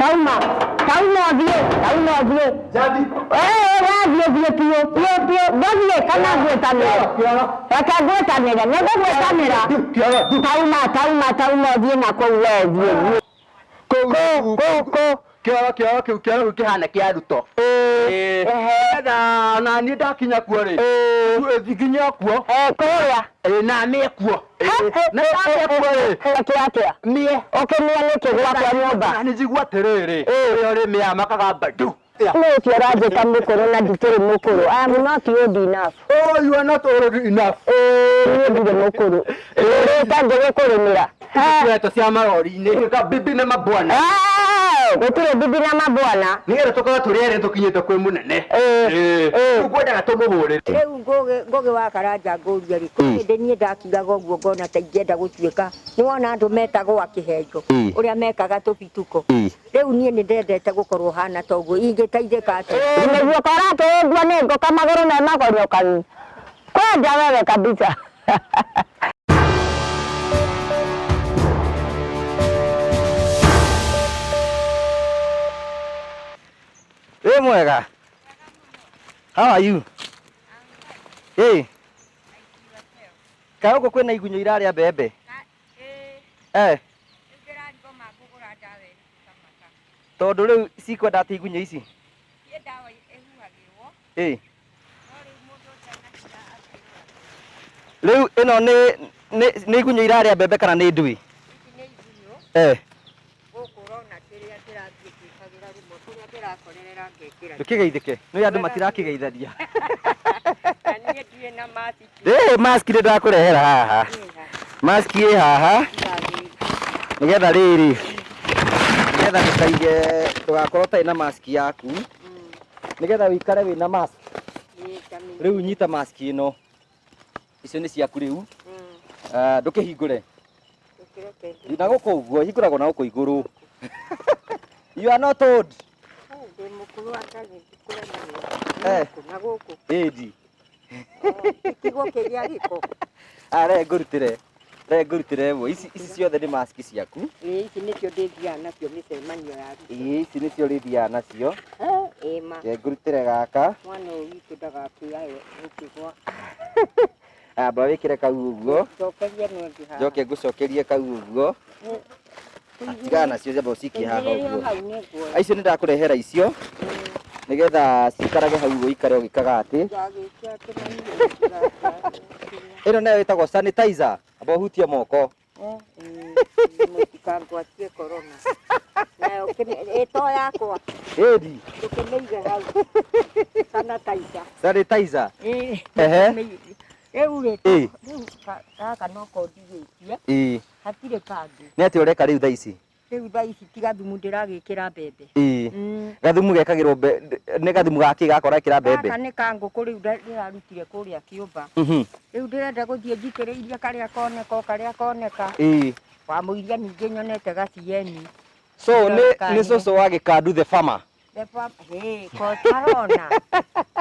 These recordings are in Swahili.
Tauma die. Jadi. Die pio. Dovie kana gwetanira. Aka gwetanira, nego gwetanira. Tauma die na ko die. Kio kihana kia ruto. Na ni dakinya kuo ri. Thikinya kuo. Kuria. Na me kuo. Na ya kuo ri. Kia. Mie. Okemia ni kigwa kwa nyumba. Ni jigwa terere. Ori me amakaga badu. No, if you're right, I'm not detail mokoro. I am not old enough. Oh, you are not old enough. You do the mokoro. That the mokoro mira. To see Amarori, Nika Bibi Nama Buana. Go to the Bibi Nama Buana. Near to go to the end to Kinta Kumune. What I told you. Go Wakaraja, go Jericho. The near Dakiga go gonna take Jetta with Yuka. No one to make a go Akihejo. Or a make a gato pituko. They will nearly dead at Tagokorohana Togo. Taide kate. Ndio karato bwana go kama goro na mako ndio kan. Kwa jawe kabisa. Hey mwega. How are you? Hey. Ka uko kwena igunyo iraria bebe. Tondu riu cikwenda ati igunyo ici. Riu ino ni igunyo iraria bebe kana ni ndui? Ndukigeithike ni andu matirakigeitharia. Mask ri ndakurehera haha. Mask ĩ haha. Nigetha riri. Nigetha ndikaige ndugakorwo tai na mask yaku. Nigetha wikare wina mask. Riu nyita mask ino. Icio ni ciaku riu. Ndukihingure. Ndina guku uguo hinguragwo na guku iguru. You are not old. Edi. Kigo kegia riko. Are ngurutire wo ici ciothe ni mask ciaku. Ici nicio ndithia nacio micemanio ya. Ici nicio rithia nacio. Ma. Ngurutire gaka. Mwana witu ndagakiayo ukigwa. Amba wikire kau uguo. Cokeria no ndiha. Njoke ngucokerie kau uguo. Tigana nacio jabo ciki haha uguo. Icio ni ndakurehera icio. Nigetha cikarage hau uguo ikare ogikaga ati. Ino nayo itagwo sanitizer. Amba hutie moko. Mutikangwatie corona. Nayo ito yakwa. Edi. Tukemeige hau. Sanitizer. Eure. Kaka no kondigetie. Hatire kangi. Ni ati ureka riu thaa ici. Riu thaa ici tiga thumu ndiragikira mbembe. Gathumu gekagirwo ni gathumu gaki gakora ikira mbembe. Kaka ni kanguku riu ndirarutire kuria kiumba. Riu ndirenda guthie njikiriirie karia koneka. Wa muiria ninge nyonete gacieni. So ni soso wa Gikandu the farmer. The farmer. Ko tarona.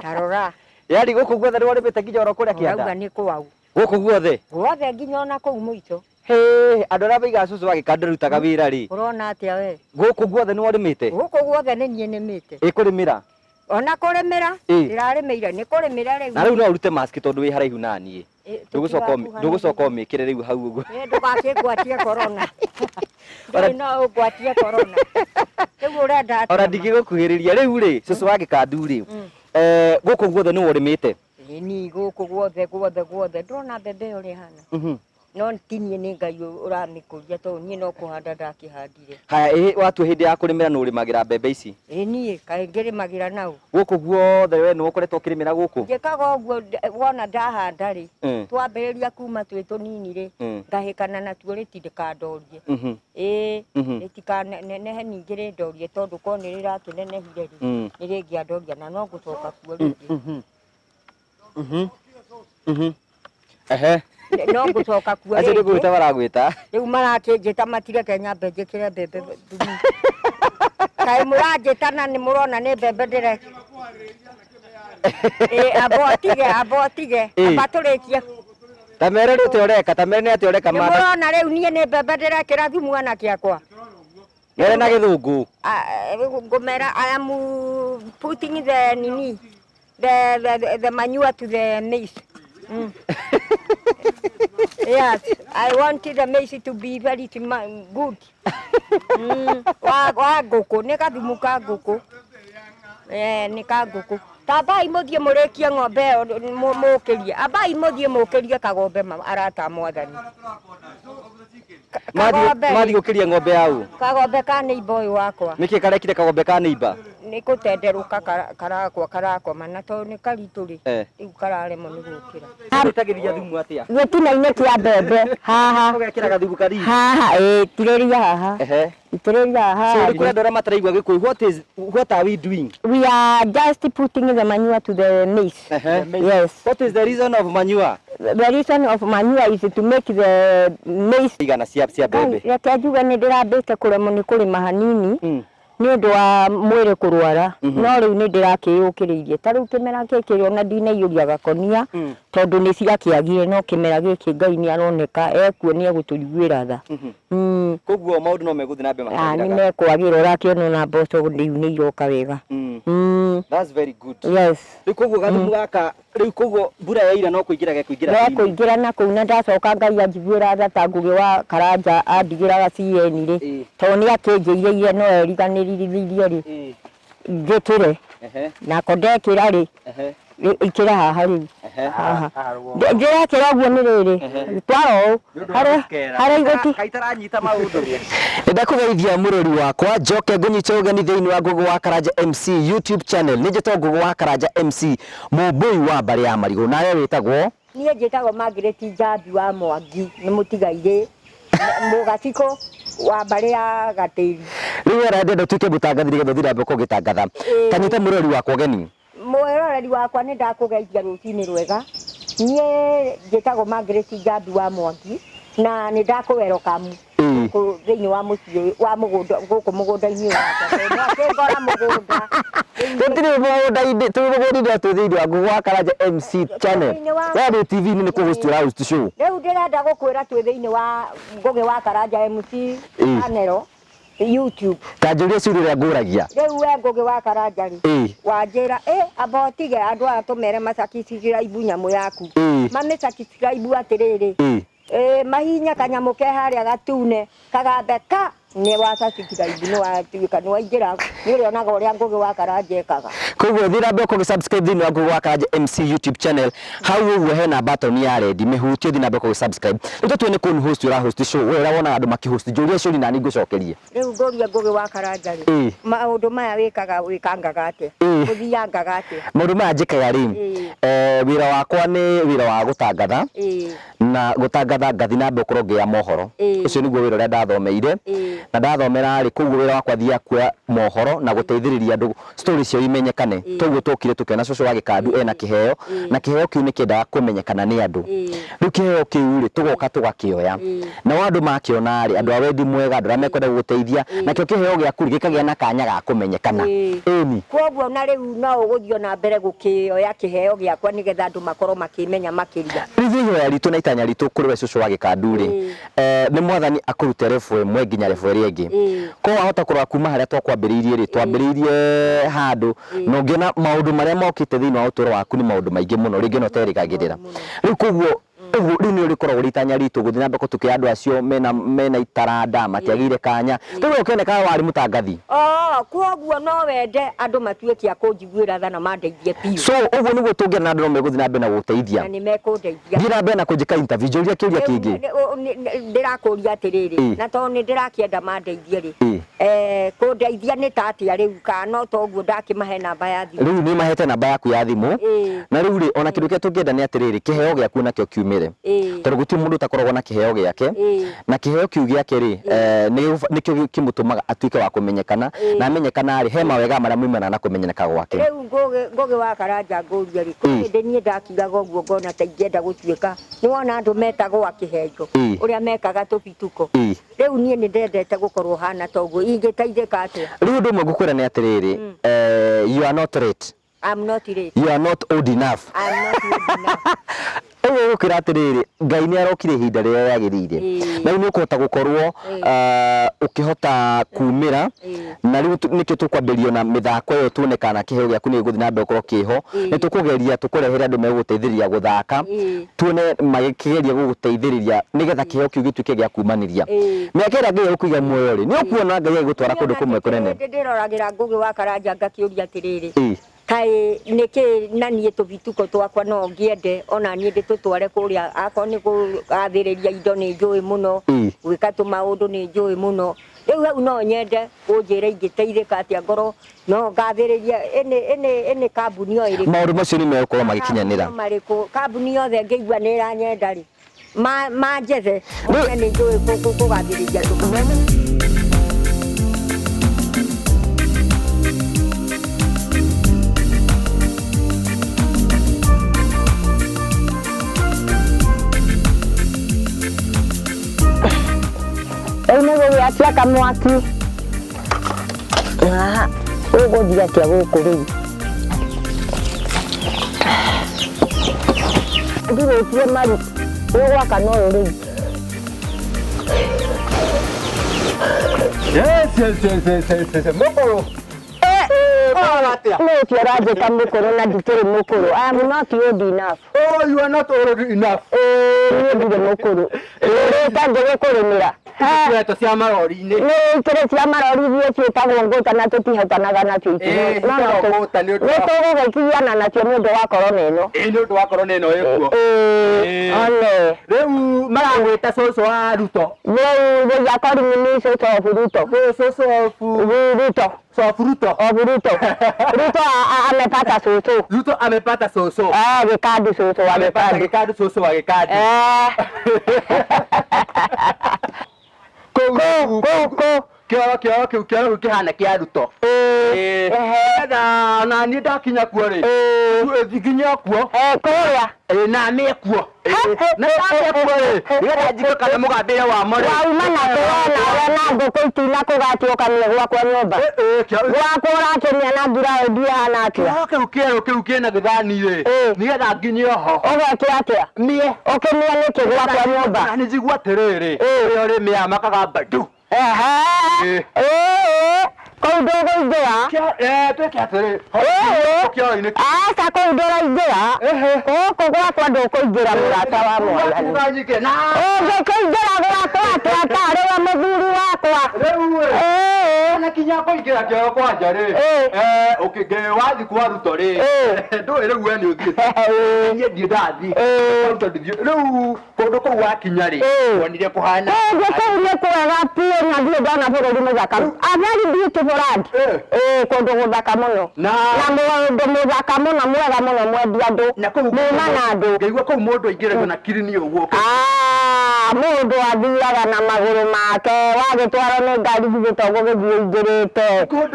Tarora. Yari guku guothe ni warimite nginya oro kuria kianda. Urauga ni kwau. Guku guothe. Guothe nginya ona kuu muito. Andu aria maiga soso wa Gikandu rutaga wira ri. Urona atia we? Guku guothe ni warimite. Guku guothe ni nie nimite. Kurimira. Ona kurimira. Ndirarimira ni kurimira riu. Na riu no urute mask tondu wi haraihu na nie. Ndugucoka umikire riu hau uguo. Ndugakigwatie corona. No ugwatie corona. Riu urenda atia? Ora ndigigukuhiriria riu ri soso wa Gikandu ri. Guku guothe ni warimite. Ni guku guothe ndona mbembe uri hana. No tinie ni ngai uramikuria to nie no kuhanda ndakihandire. Haya watu hindi ya kurimira no urimagira mbembe ici. Nie kae ngirimagira nau. Guku guothe we no ukoretwo kirimira guku. Ngikaga uguo wona ndahanda ri. Twambiriria kuma twi tunini ri. Ngahikana na tuo ritindika ndorie. Ritikanene ningire ndorie tondu koni rirakinenehire ri. Niringia ndoria na no gucoka kuo ringi. No gucoka kuo ringi. Acio gwita baragwita. Riu marakinjita matige Kenya mbejekire mbembe thumu. Kai muranjitana ni murona ni mbembe ndire. Abotige. Abaturikie. Tamere ri te ureka, tamere ni ati ureka mara. Murona riu nie ni mbembe ndirekira thumu ana kiakwa. Ngere na githungu. Ngomera I am putting the nini the manure to the maize. Yes, I wanted the maize to be very good. Wa ngũkũ nĩ gathumu ka ngũkũ. Nĩ ka ngũkũ. Tambai mũthiĩ mũrĩkie ng'ombe ĩyo mũkĩrie. Ambai mũthiĩ mũkĩrie kagombe arata mwathani. Mathi gũkĩria ng'ombe yau. Kagombe ka neighbor ũyũ wakwa. Nĩkĩ karekire kagombe ka neighbor? Nĩ gũtenderũka karakoma na to nĩ karitũ rĩ. Rĩu kararemwo nĩ gũkĩra. Gĩtagĩria thumu atĩa? Gĩtina-inĩ kĩa mbembe haha. Ũgekĩra gathumu kanini. Haha itĩrĩria haha. Itĩrĩria haha. So kũrĩ andũ arĩa mataraigua Gĩkũyũ, what are we doing? We are just putting the manure to the maize. Yes. What is the reason of manure? The reason of manure is to make the maize. Igana cia mbembe. Reke njuge nĩ ndĩrambĩte kũremwo nĩ kũrĩma hanini nĩ ũndũ wa mwĩrĩ kũrwara no rĩu nĩ ndĩrakĩyũkĩrĩirie ta rĩu kĩmera gĩkĩ ona ndinaiyũria gakonia tondũ nĩ ciakĩagire no kĩmera gĩkĩ Ngai nĩ aroneka ekuonia gũtũiguĩra tha. Koguo maũndũ no megũthiĩ na mbere makĩagĩraga. Nĩ mekwagĩra ũrakĩona ona mboco rĩu nĩ iroka wega. That's very good. Yes. Rĩu koguo gathumu gaka rĩu koguo mbura yaira no kũingĩra gekũingĩra. Gekũingĩra na kũu na ndacoka Ngai anjiguĩra tha ta Ngũgĩ wa Karanja andigĩraga CN rĩ tondũ nĩ akĩnjĩirie no eriganĩrithĩirie rĩ njĩkĩre nako ndekĩra rĩ ikĩra haha rĩu ndĩrekĩra ũguo nĩ rĩrĩ twara ũũ harĩa igũti kaitaranyita maũndũ. Ndakũgeithia mũrori wakwa njoke ngũnyite ũgeni thĩinĩ wa Ngũgĩ wa Karanja MC YouTube channel. Nĩ njĩtwo Ngũgĩ wa Karanja MC mũmbũi wa mbarĩ ya marigũ. Nawe wĩtagwo? Niĩ njĩtagwo Margaret Njambi wa Mwangi nĩ mũtigairĩ mũgaciko wa mbarĩ ya Gatĩri. Rĩu arenda ũtuĩke mũtangathi nĩgetha ũthiĩ na mbere kũgĩtangatha. Kanyita mũrori wakwa ũgeni. Mwĩroreri wakwa nĩ ndakũgeithia rũcinĩ rwega. Niĩ njĩtagwo Margaret Njambi wa Mwangi na nĩ ndakũ-welcome thĩinĩ wa mũciĩ wa mũgũnda gũkũ mũgũnda-inĩ wakwa akĩngora mũgũnda tũtirĩ mũgũnda-inĩ tũgũrĩre thĩinĩ wa Ngũgĩ wa Karanja MC channel ya TV-inĩ nĩ kũ-host ũra-host show. Rĩu ndĩrenda gũkwĩra twĩ thĩinĩ wa Ngũgĩ wa Karanja MC channel YouTube. Ta njũrie ciũria iria ngũragia. Rĩu we Ngũgĩ wa Karanja rĩ wanjĩra amba ũtige andũ aya tũmere macakiciciraibu nyamũ yaku mamĩcakiciraibu atĩrĩrĩ mahinya kanyamũ ke harĩa gatune kagambe ka nĩ wacakiciraibu nĩ watuĩka nĩ waingĩra nĩ ũrĩonaga ũrĩa Ngũgĩ wa Karanja ekaga. Koguo thiĩ na mbere kũgĩ-subscribe thĩinĩ wa Ngũgĩ wa Karanja MC YouTube channel. Hau ũguo hena button ya red mĩhutie thiĩ na mbere kũgĩ-subscribe. Rĩu tũtue nĩ kũ-host ũra-host show we ũrĩa wonaga andũ makĩ-host njũrie ciũria na niĩ ngũcokerie. Rĩu ngũria Ngũgĩ wa Karanja rĩ maũndũ maya wĩkangaga atĩa ũthiangaga atĩa? Maũndũ maya njĩkaga rĩ wĩra wakwa nĩ wĩra wa gũtangatha na gũtangatha ngathi na mbere ũkorwo ngĩoya mohoro. Ũcio nĩguo wĩra ũrĩa ndathomeire na ndathomera rĩ koguo wĩra wakwa thiaga kuoya mohoro na gũteithĩrĩria andũ story ciao imenyekane. Toguo tũkire tũkĩona cũcũ wa Gĩkandu ena kĩheo na kĩheo kĩu nĩ kĩendaga kũmenyekana nĩ andũ. Rĩu kĩheo kĩu rĩ tũgoka tũgakĩoya na andũ makĩona rĩ andũ a wendi mwega andũ arĩa mekwenda gũgũteithia nakĩo kĩheo gĩaku gĩkagĩa na kanya ga kũmenyekana. Koguo na rĩu no ũgũthiĩ na mbere gũkĩoya kĩheo gĩakwa nĩgetha andũ makorwo makĩmenya makĩria. Rĩu ihoya ritũ na itanya ritũ kũrĩ we cũcũ wa Gĩkandu rĩ nĩ mwathani akũrute level ĩmwe nginya level ĩrĩa ĩngĩ. Ko wahota kũrora kuma harĩa twakwambĩrĩirie rĩ twambĩrĩirie handũ na ũngĩona maũndũ marĩa mokĩte thĩinĩ wa ũtũũro waku nĩ maũndũ maingĩ mũno rĩngĩ no ũterĩgagĩrĩra. Rĩu koguo rĩu nĩ rĩkoragwo rĩtanya ritũ gũthiĩ na mbere tũkĩoya andũ acio mena itaranda matiagĩire kanya rĩu ũkĩonekaga warĩ mũtangathi. Koguo no wende andũ matuĩke a kũnjiguĩra tha na mandeithie biũ. So ũguo nĩguo tũngĩona andũ no megũthiĩ na mbere na gũteithia. Na nĩ mekũndeithia. Thiĩ na mbere na kũnjĩka interview njũria kĩũria kĩngĩ. Ndĩrakũria atĩrĩrĩ na tondũ nĩ ndĩrakĩenda mandeithie rĩ kũndeithia nĩ ta atĩa rĩu kana no toguo ndakĩmahe namba ya thimũ. Rĩu nĩ mahete namba yaku ya thimũ na rĩu rĩ ona kĩndũ kĩrĩa tũngĩenda nĩ atĩrĩrĩ kĩheo gĩaku nakĩo kiumĩre. Tondũ gũtirĩ mũndũ ũtakoragwo na kĩheo gĩake na kĩheo kĩu gĩake rĩ nĩkĩo kĩmũtũmaga atuĩke wa kũmenyekana na amenyekana rĩ he mawega marĩa moimanaga na kũmenyeka gwake. Rĩu Ngũgĩ wa Karanja ngũria rĩ hĩndĩ niĩ ndakigaga ũguo ngona ta ingĩenda gũtuĩka nĩ wona andũ metagwo akĩhenjo ũrĩa mekaga tũbituko. Rĩu niĩ nĩ ndendete gũkorwo hana toguo ingĩteithĩka atĩa? Rĩu ũndũ ũmwe ngũkwĩra nĩ atĩrĩrĩ you are not late. I'm not ready. You are not old enough. I'm not old enough. Ewe ukira atiriri Ngai ni arokire ihinda riria yagirire na ni ukuhota gukorwo ukihota kumira na riu nikio tukwambirio na mithako iyo tuonekana kiheo giaku ni guthi na mbere kiho ni tukugeria tukurehere andu meguteithiriria guthaka tuone magikigeria guguteithiriria nigetha kiheo kiu gituike gia kumaniria miaka ira ngai ukuiga muoyo ri ni ukuona Ngai agutwara kundu kumwe kunene ndiroragira Ngugi wa Karanja ngakiuria atiriri kai niki nanie tubituko twakwa no ngiende ona nie nditutware kuria akon ni kugathiriria indo ni njui muno gwika tu maundu ni njui muno riu hau no nyende unjire ingiteithika atia ngoro no gathiriria ene kambuni o iri maundu macio ni megukorwo magikinyanira mariku kambuni yothe ngeigua ni iranyenda ri manjethe ni njui kugathiriria Ene ya tia kamwaki. Ugo dia tia guku ri. Ndiro tia mari. Ugo kanoyo ri. Yes. Mokoro. No, tia raje kamukoro na ditore mokoro. I am not old enough. Oh, you are not old enough. Ni ndi mokoro. Tange kurumira. Tueto cia marori-ini ni kire cia marori thie cietagwo ngũta na tutihotanaga nacio ngũta ni tũgũgĩkiana nacio nĩ ũndũ wa korona ĩno nĩ ũndũ wa korona ĩno ĩkuo one rĩu maragwĩta cũcũ wa Ruto rĩu they are calling me cũcũ of Ruto cũcũ of Ruto Ruto amepata cũcũ Ruto amepata cũcũ gĩkandi cũcũ wa gĩkandi cũcũ wa gĩkandi kĩo kĩhana kĩa Ruto etha na niĩ ndakinya kuo rĩ nginya kuo kũrĩa na mĩekuo na mĩekuo rĩ nĩgetha njike kana mũgambĩre wa mo rĩ wauma na kũrona na ngũkũ itina kũgatiokanio gwakwa nyũmba gwakwa ũrakĩmia na ngiraũndi hana atĩa kĩu kĩna gĩthani rĩ nĩgetha nginye ho ũgekĩra atĩa niĩ ũkĩmia nĩkĩ gwakwa nyũmba nĩ njigua atĩrĩrĩ ũrĩa ũrĩ mĩaya makaga mbandũ kũu ndũgũingĩra twĩke atĩrĩ aca kũu ndũraingĩra gũkũ gwakwa ndũkũingĩra mũrata wa Mwathani ũngĩkĩingĩra gwakwa atĩa tarĩwe mũthuri wakwa nakinya kũingĩra kĩoyo kwanja rĩ wathi kwa Ruto rĩ ndũĩ rĩu we nĩ ũthiĩte niĩ ndirĩ ndathiĩ rĩu kũndũ kũu wakinya rĩ wonire kũhana kũu nĩ kwega biũ na thiĩ ndona bũrũri mũthaka a very beautiful land kũndũ gũthaka mũno na mũndũ mũthaka mũno mwega mũno mwendia andũ muma na andũ ngaigua kũu mũndũ aingĩragio na kirini ũguo mũndũ athiaga na magũrũ make wagĩtwarwo nĩ ngari githĩ gũgĩthiĩ ingĩrĩte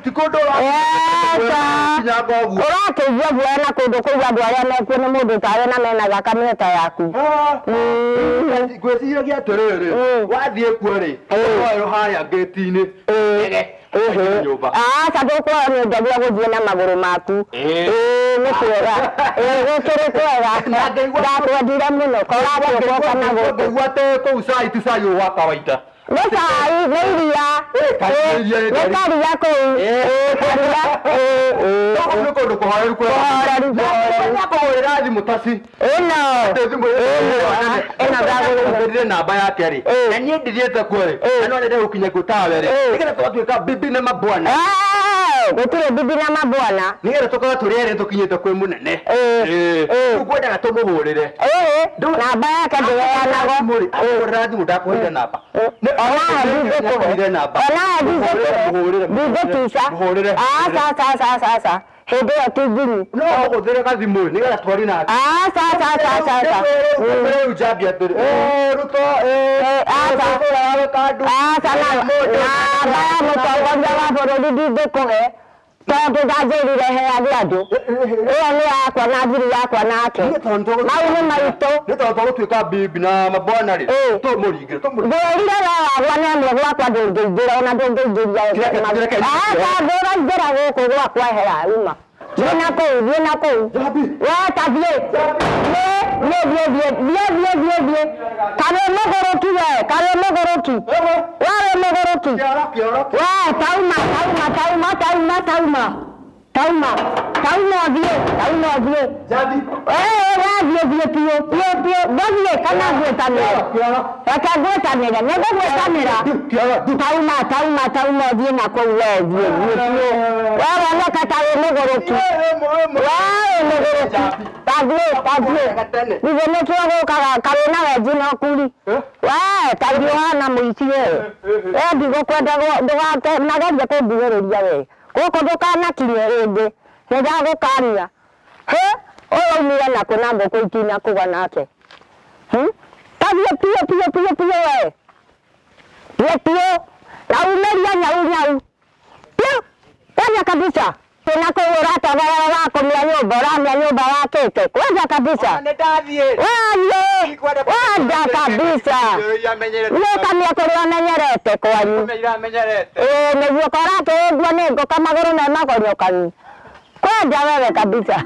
ti kũndũ ũrakĩigua guoya na kũndũ kũu andũ arĩa mekuo nĩ mũndũ tawe na mena thakame ta yaku ngwĩciragia atĩrĩrĩ wathiĩ kuo rĩ oyo harĩa ngĩti-inĩ aca ndũkuoya nĩ njagia gũthiĩ na magũrũ maku nĩ kwega gũkĩrĩ kwega ndakwendire mũno koratĩũkoka na gũkũ ngaigua atĩ kũu cai ti cai ũyũ wa kawaida nĩ cai nĩ iria nĩ karia kũu karia nĩ kũndũ kũhoreru kũhũrĩra thimũ taci ĩno ndagũrĩire namba yake rĩ na niĩ ndithiĩte kuo rĩ na no nende gũkinya kuo tawe rĩ nĩgetha tũgatuĩka bibi na mabwana gũtirĩ bibi na mabwana nĩgetha tũkorwo tũrĩ erĩ tũkinyĩte kwĩ mũnene rĩu ngwendaga tũmũhũrĩre namba yake ndĩheanagwo ahũrĩra thimũ ndakũheire namba ndingĩtica aca hĩndĩ ĩyo ti nginyu no ũhũthĩre gathimũ nĩgetha twari nake rĩu njambia atĩrĩ Ruto namba ya mũtongoria wa bũrũri ndingĩkũhe tondũ ndanjĩrire heage andũ ĩyo nĩ yakwa na thiri yakwa nake mau nĩ maitũ nĩ tondũ tũgũtuĩka bibi na mabwana rĩ tũmũringĩre ndũrire wagwa nĩ amwe gwakwa ndũngĩingĩra ona ndũngĩingĩria ndũraingĩra gũkũ gwakwa hera uma Viena kou. Wa tabie. Bie. Kare mogoroki we, kare mogoroki. Wa mogoroki. Wa tauma vie. Jadi. Vie pio. Bavie kana vie tamera. Aka tamera, nego tamera. Tauma vie na kou we vie pio. Wa na katare mogoroki. Wa mogoroki. Tabie. Nivyo tuwa karena wajina kuli. Wa tabiwana muisie. Digo kwenda doga nagaje ko bigororia we. Koko dokana kirerende. Njago kania. Oyo mira na kunambo ko itina kuga nake. Tabie pio we. Pio. La umeria nyau. Pio. Kanya kabisa. Tena kwa urata wako mia nyumba wake. Kwanza kabisa. Wanda kabisa. Leka miakoro menyerete kwanyu. Nivyo karake gwanego kama goro na magoro kanyu. Kwanza wewe kabisa.